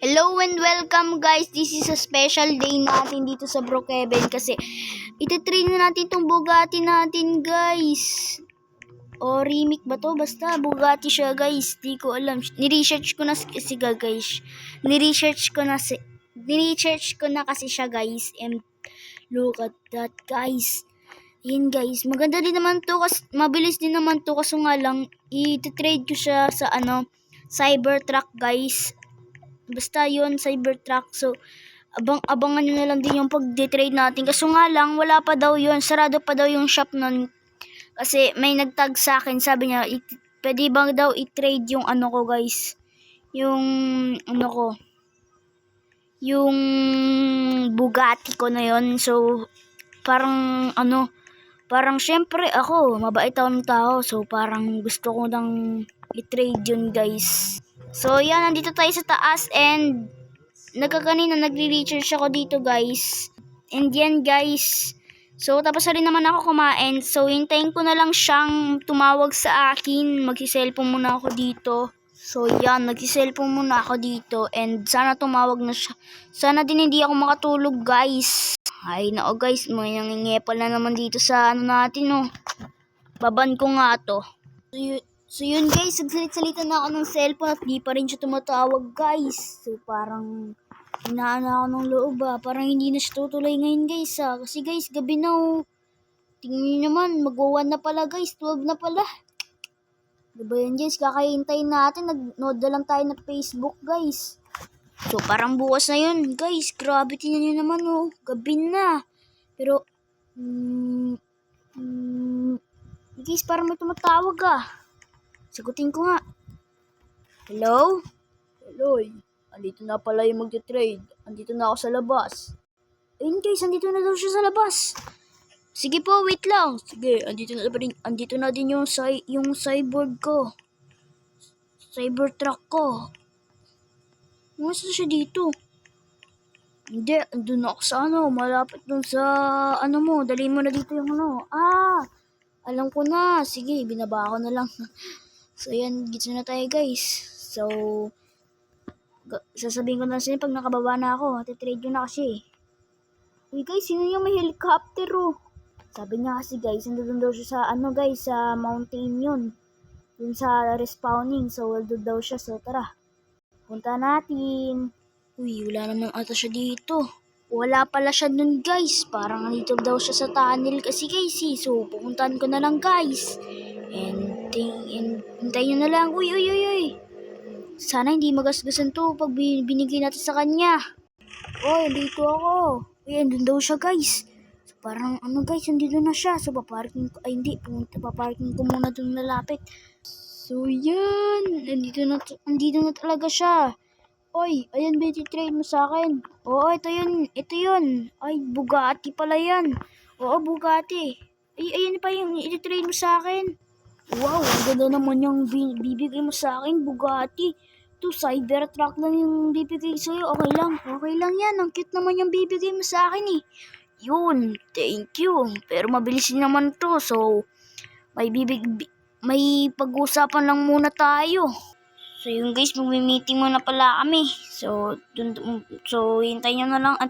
Hello and welcome guys. This is a special day natin dito sa Brookhaven kasi ititrain na natin itong Bugatti natin guys. O remake ba to? Basta Bugatti siya guys. Di ko alam. Ni-research ko na guys. Ni-research ko na kasi siya guys. And look at that guys. Yan guys. Maganda din naman to kasi mabilis din naman to kaso nga lang i-trade ko siya sa Cybertruck guys. Basta yun, Cybertruck. So, abangan nyo na lang din yung pag-trade natin. Kaso nga lang, wala pa daw yun. Sarado pa daw yung shop nun. Kasi may nagtag sa akin. Sabi niya, pwede bang daw i-trade yung ko guys. Yung ko. Yung Bugatti ko na yun. So, parang syempre ako, mabait akong tao. So, parang gusto ko nang i-trade yun guys. So, yan, nandito tayo sa taas and kanina nagre-recharge ako dito guys. And yan guys. So, tapos na rin naman ako kumain. So, hintayin ko na lang siyang tumawag sa akin. Magsi-cellphone muna ako dito. So, yan, nagsi-cellphone muna ako dito. And sana tumawag na siya. Sana din hindi ako makatulog guys. Ay, nako guys, may nangingepal na naman dito sa natin oh. Baban ko nga to. So yun guys, nagsalit-salita na ako ng cellphone at di pa rin siya tumatawag guys. So parang hinaana ako ng loob parang hindi na siya tutuloy ngayon guys Kasi guys, gabi na oh. Tingnan nyo naman, mag-1 na pala guys, 12 na pala. Diba yan guys, kakahintayin natin, nag-node na lang tayo na Facebook guys. So parang bukas na yun guys, grabe tingnan nyo naman oh, gabi na. Pero, guys parang may tumatawag Sagutin ko nga. Hello? Hello. Andito na pala yung mag-trade. Andito na ako sa labas. Ayun guys, andito na daw siya sa labas. Sige po, wait lang. Sige, andito na din yung cyborg ko. Cybertruck ko. Masa siya dito? Hindi, andun ako sa malapit dun sa mo. Dali mo na dito yung alam ko na. Sige, binaba ko na lang. So, yan, gito na tayo guys. So, sasabihin ko na sa inyo pag nakababa na ako. Titrade ko na kasi. Uy guys, sino yung may helicopter oh? Sabi niya kasi guys, nandun daw siya sa guys, sa mountain yun. Dun sa respawning. So, doon daw siya. So, tara. Punta natin. Uy, wala naman ata siya dito. Wala pala siya dun guys. Parang nandito daw siya sa tunnel kasi guys So, pupuntahan ko na lang guys. And hintayin nyo na lang. Uy. Sana hindi magasgasan to pag binigay natin sa kanya. Oy, dito ako. Uy, andun daw siya guys. So, parang guys, andito na siya. So, paparking ko. Ay, hindi. Paparking ko muna dun nalapit. So, yan. Andito na talaga siya. Oy, ayan ba trade mo sa akin? Oo, ito yun. Ay, Bugatti pala yan. Oo, Bugatti. Ay, ayan pa yung i-trade mo sa akin. Wow, ang ganda naman yung bibigay mo sa akin, Bugatti. Ito, Cybertruck lang yung bibigay sa'yo. Okay lang yan. Ang cute naman yung bibigay mo sa akin eh. Yun, thank you. Pero mabilis naman to. So, may pag-usapan lang muna tayo. So, yun guys, mag-meeting muna pala kami. So, hintayin nyo na lang at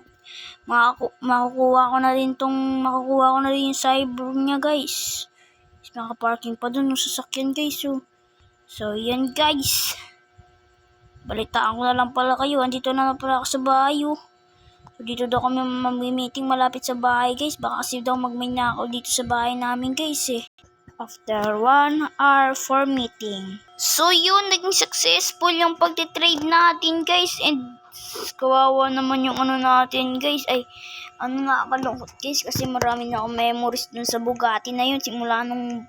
makukuha ko na rin yung cyber niya guys. Nakaparking pa dun yung sasakyan guys So yan guys, balitaan ko na lang pala kayo. Andito na pala ako sa bahay So dito daw kami mag-meeting malapit sa bahay guys. Baka kasi daw mag-main ako dito sa bahay namin guys After 1 hour for meeting. So yun, naging successful yung pagtitrade natin guys. And kawawa naman yung natin guys. Ay, nakakalungkot guys kasi marami na akong memories dun sa Bugatti na yun simula nung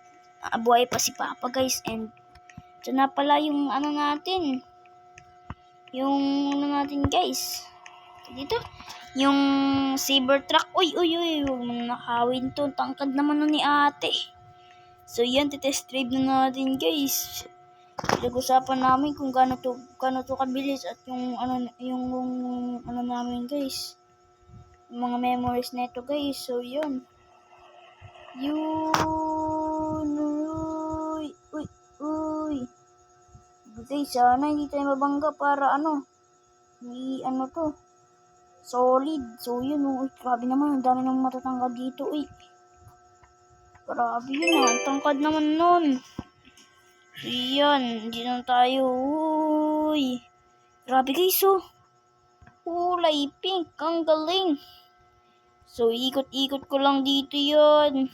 buhay pa si Papa guys. And ito na pala yung natin guys dito, yung Cybertruck. Uy, huwag mo nakawin to, tangkad naman ni ate. So yan, titest trade na natin guys. Pinag-usapan namin kung gaano to kabilis at yung namin guys, yung mga memories neto guys. So yun uy guys, sana hindi tayo mabangga para May ano to, solid. So yun, oh, grabe naman, ang dami ng matatangkad dito, eh. Grabe yun, ang tangkad naman nun. So yan, hindi na tayo, uy. Grabe guys, oh. Kulay pink, ang galing. So ikot-ikot ko lang dito yon.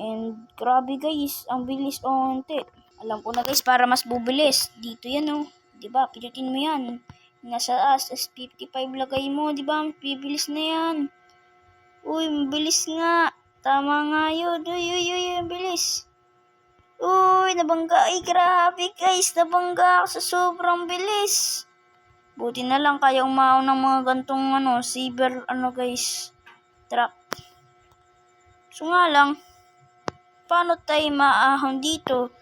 And grabe guys, ang bilis onte. Alam ko na guys, para mas bubilis. Dito yan, oh. Diba, pinutin mo yan. Nasa S55 lagay mo, diba? Bibilis na yan. Uy, mabilis nga. Tama nga yun. Uy, bilis. Uy, nabangga. Ay, grabe guys. Nabangga ako sa sobrang bilis. Buti na lang kaya umaon ng mga gantong cyber guys, truck. So nga lang, paano tayo maahon dito?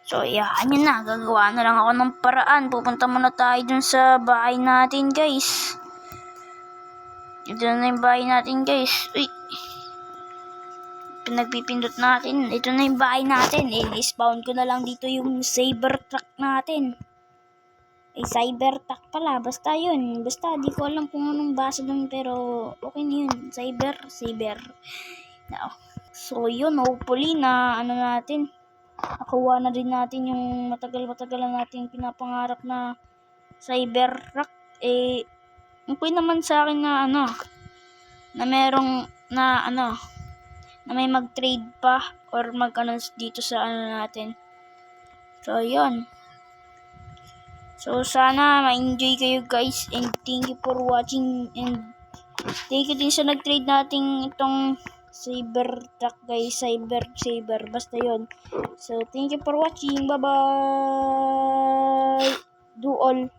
So, yan yun na. Gagawa na lang ako ng paraan. Pupunta muna tayo dun sa bahay natin, guys. Ito na yung bahay natin, guys. Uy. Pinagpipindot natin. Ito na yung bahay natin. I-spawn ko na lang dito yung Cybertruck natin. Cybertruck pala. Basta yun. Basta, di ko alam kung anong basa dun. Pero, okay na yun. Cyber. No. So, yun. Hopefully na, natin. Nakuha na din natin yung matagal na natin pinapangarap na Cybertruck. Okay naman sa akin na na merong na may mag-trade pa or dito sa natin. So, yun. So, sana ma-enjoy kayo guys, and thank you for watching, and thank you din sa nag-trade natin itong Cybertruck guys, Cyber, basta yun. So, thank you for watching. Bye-bye. Do all.